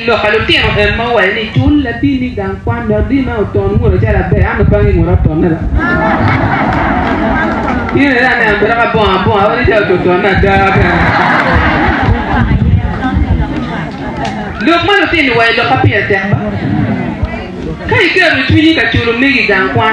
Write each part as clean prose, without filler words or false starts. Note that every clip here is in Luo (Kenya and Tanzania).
lo kalau tiene el mau ni chul la tini gang quando di ma ton ngoro cha la be am pa ngi ngoro ton la tiene la na bra ka bon awali ja to ton na da lo ma lo tiene wa lo kapia temba kai ke ru tuni ka chulu megi gang kwan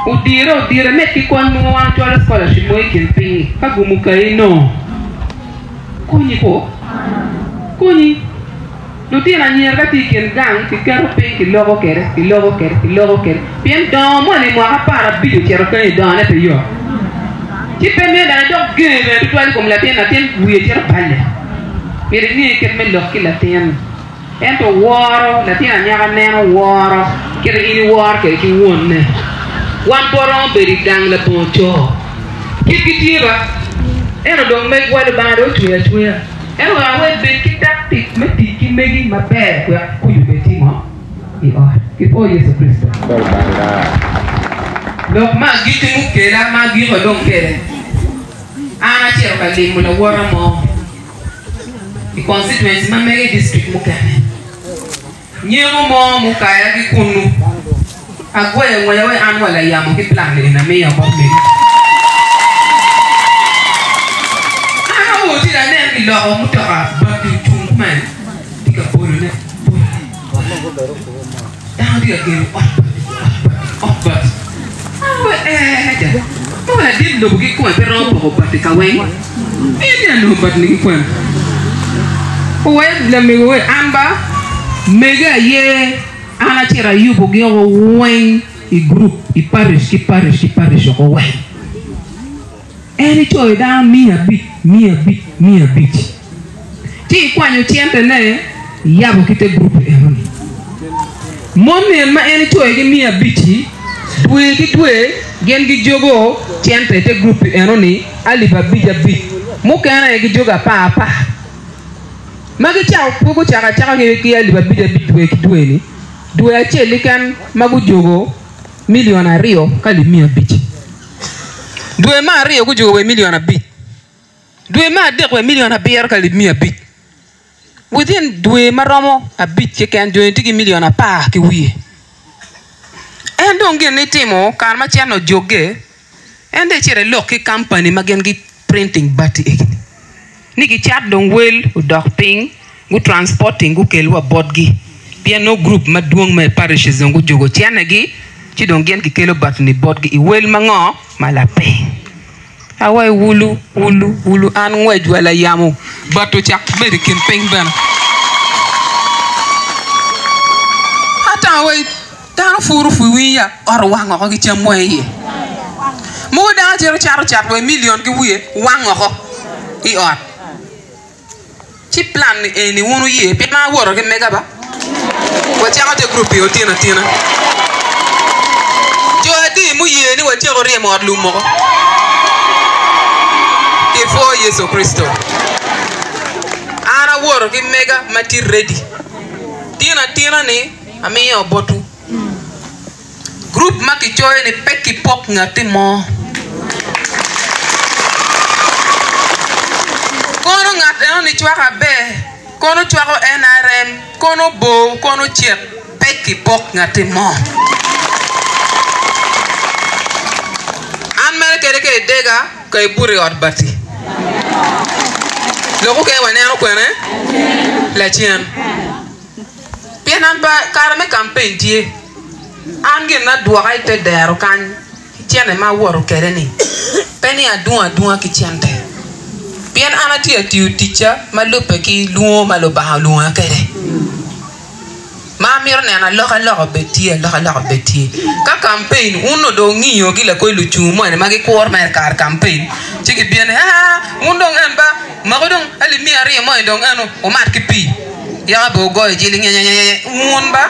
udira metti kon mo wan to la scholarship mo ikin pingi kagumu kai no kuni ko kuni lu tiene añer ka tiken gang ti kero pe ki logo kere bien do mo ni mo para bidu chero kan do na pe yo ti pe me da do gere tu ali comme la tiene buye chero balle mere ni ke me lo ki la tiene ento woro la tiene nyaga neno woro kere ini wor ke ki wonne wan boron beri gang la poncho ki tira ero do me wala ba do tuya ero awe be ki tactic me ki megi maber kwa kuyubeti mo ki po Yesu Kristo lok ma gitu mukela ma gitu dong kere ana chero kalimu la wora mo the constituency ma mege district mukane nyemo mo mukaya ki kunu agwe ngoya we an wala yamo ki plan ni na me ya bo me ana o ti da ne mi lo mo to ka ba ti chung man ti ka bolu ne down dia ke but mo la din do ki ko pe ro ko ba ti ka we dia no ba ni ko o we la me we amba mega ye ana chera yubo ge o wen I group I parish ko wen eni to da mi a bit ti kwanyo tiente ne yabo kite group eroni monni ma eni to ge mi a biti dwe ki dwe gen gi jogo tiente te group eroni ali ba bija bit mo kana ge joga pa magi chao pogo chaka ge ki ali ba bija bit dwe ki dwe ni dwe acheli kan magu jogo million ario kali 100 dwe ma ario ku jogo we million abit dwe ma de we million abier kali 100 within dwe maromo abit ke kan dwe tigi million apa ki wiye endonge ni timo kan ma chano joge ende chere loki company magen gi printing bati egini nigi chat don wel udok ping gu transporting gu kelwa bodgi piano group maduong me parishes ngu jogo chianegi ci don gen ki kelo bat ni bodgi I wel mango malape awai wulu an ngwej wala yamu batu chak beri kin ping ben hata awai dan furu fuwiya or wango ko ki chamoye mo da jero charo chat we million ki wiye wango ko I or ci plan ni wonu ye pe ma woro ke mega ba ko chama te groupe yo tina jo di mu ye ni wati ko remo adlu mo il faut Yesu Kristo ana woro ki mega mati ready tina ni ami yo botu group maki joy ni peki pop ngati mo kono ngati ni chwaka be kono chwako NRM kono bo kono chek peki pok ngati mo an mere kere ke dega kay buri od bati loko ke wane no kwene la chien pianan ba karame campaign tie an ge na duwa ay te dero kan tiene ma woro kere ni peni adua ki tiente bien anati tiu teacher malupe ki luo maloba luo kere ma mir ne na lo betie ka campaign uno do ngiyo gila ko lu chumo ne magi kor mer kar campaign tigi bien undo ngamba magodong ali mi ari mo ndong anu o mat ki pi ya bo go jili nyanya unba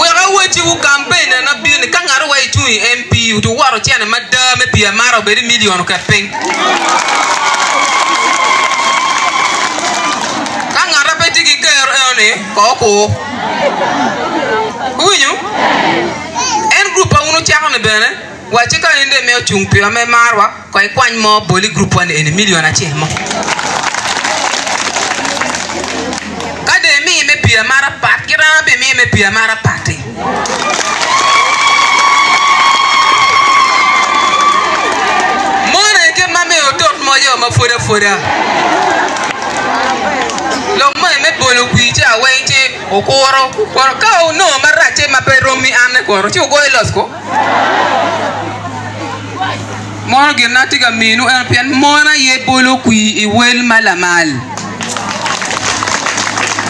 wega wechi u campaign na bien ka ngaro wa itu MP to waro tiane madame pia maro be million ka peng ka ngara pe tigi ker ene ko winyu en group unu chakone bene wachi ka inde me chung pia me marwa ko kwany mo boli group wane ene million achiel mo rana be me pia mara pate mona ke mame otot moyo ma foda lo mai me bolo kuija wenje okoro por ka no marache ma peromi ane koro chi go elosko mona genati ga minu en pian mona ye bolo kui I wel malamal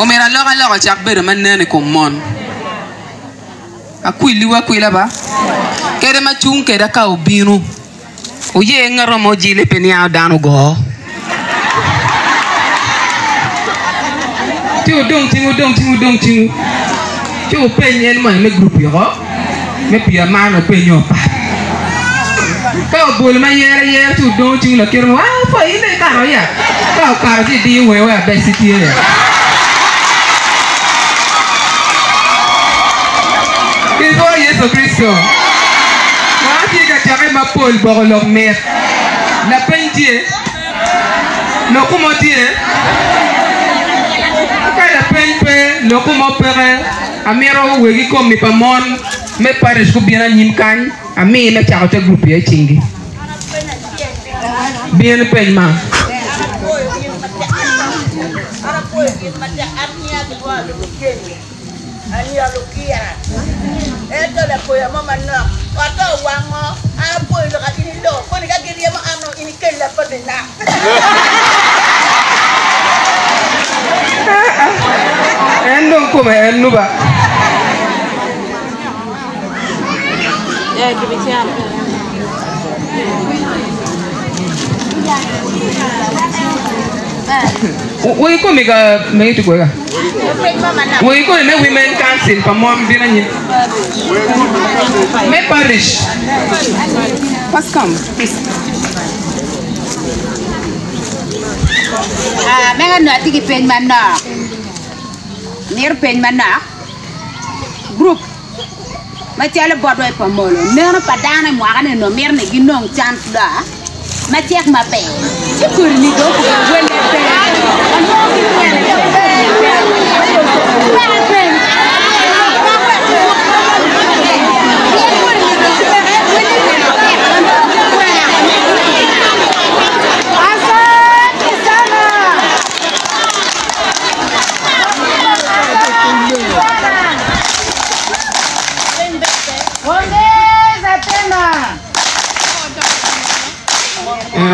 o mera loga chak bere manene ko mon akui liwa kui la ba kere ma chung kere ka obinu o ye ngaro mo jile penia danu go tu dong tingu tu penyen mo me group yo me pia mano penyo pa ka bol ma yere tu dong tingu la kero fa ine karo ya ka karo di wewe besiti ya Ibo Yesu Kristo Wati ka chare ma Paul borolo mer la peintie no como tie ka la peinpe no como pere amiro wegi ko mi pamon me pares ko bien anyim kan ami me charo te groupe e chingi bien peinement ani alokia eto la poya mama no wato wango apo lo katini do ko ni kagiri ma ano ini kella padena endon ko me ennuba ya kibitiam we ko me ga me tu ko ga we ko me women council pa mom dina ni me parish pas come menga no tigi pen manna ner pen manna group ma tiale bodo e pamolo nero padana mo agane no merne ginong chance da ma tiek ma pe ci kur ni do ko wele pe ano ki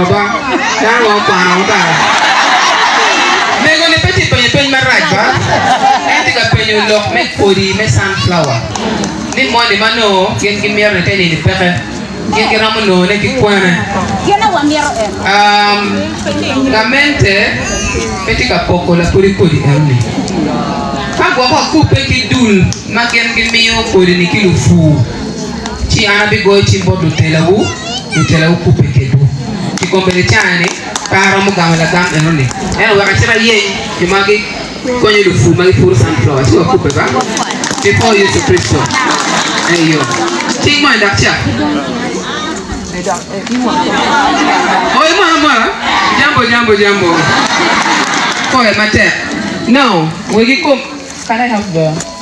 ba dan wa pa no ta me go ne petit pen maraj ba enti ga pen yo lok me kodi me sunflower ni mo ni mano gen gi mer te ni pexe gen gi ramuno ne ki kwana gena wa mero la mente petit ga poko la kodi amni pa go ko coupe ki dul ma gen gi miyo kodi ni ki lu fu ci ana bi go ci bodu telawu coupe ke du ci kombele chane para mo gamala gam enone wa ka ye ci magi ko ñu lu fu magi pour sunflower ci ko coupe ba ci po Yesu Kristo ayo ci mo ndak cha oy mama jambo ko e mate no we gi ko can I have the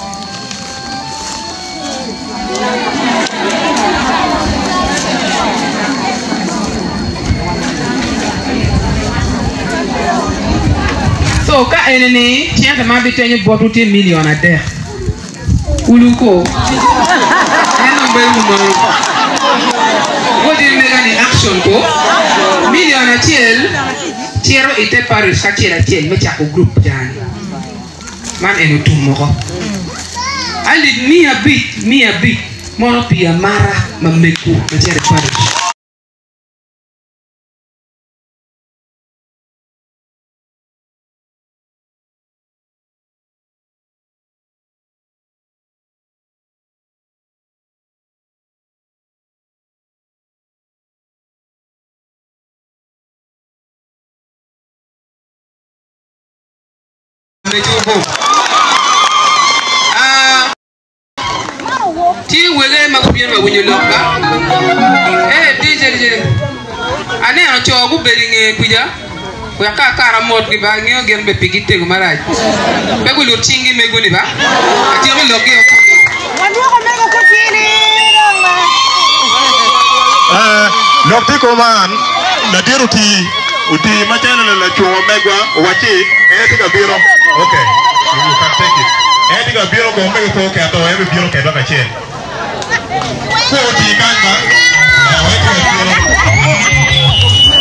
so ka enene tiens ma bitenye botu te millionnaire uluko eno mbel mo wodi mega ni action ko millionnaire tiero ite paris ka tiel me chako group jani man eno tumo ko ali mi a bit mono pia mara mameku me tiere paris ti wele ma ko bien ma wunyo lokka DJ ane an cho gu beringe kuja ya kara mod gi ba ngio gen be pigite go maraj be go lu tingi me go ni ba ati be lo ge Wanu ko me ko kini Lokti ko man na diruti uti machana la chuo megwa wachi etika biro okay you can take it etika biro go mego ko ke ato ebe biro ke doka chen ko ti kanga etika biro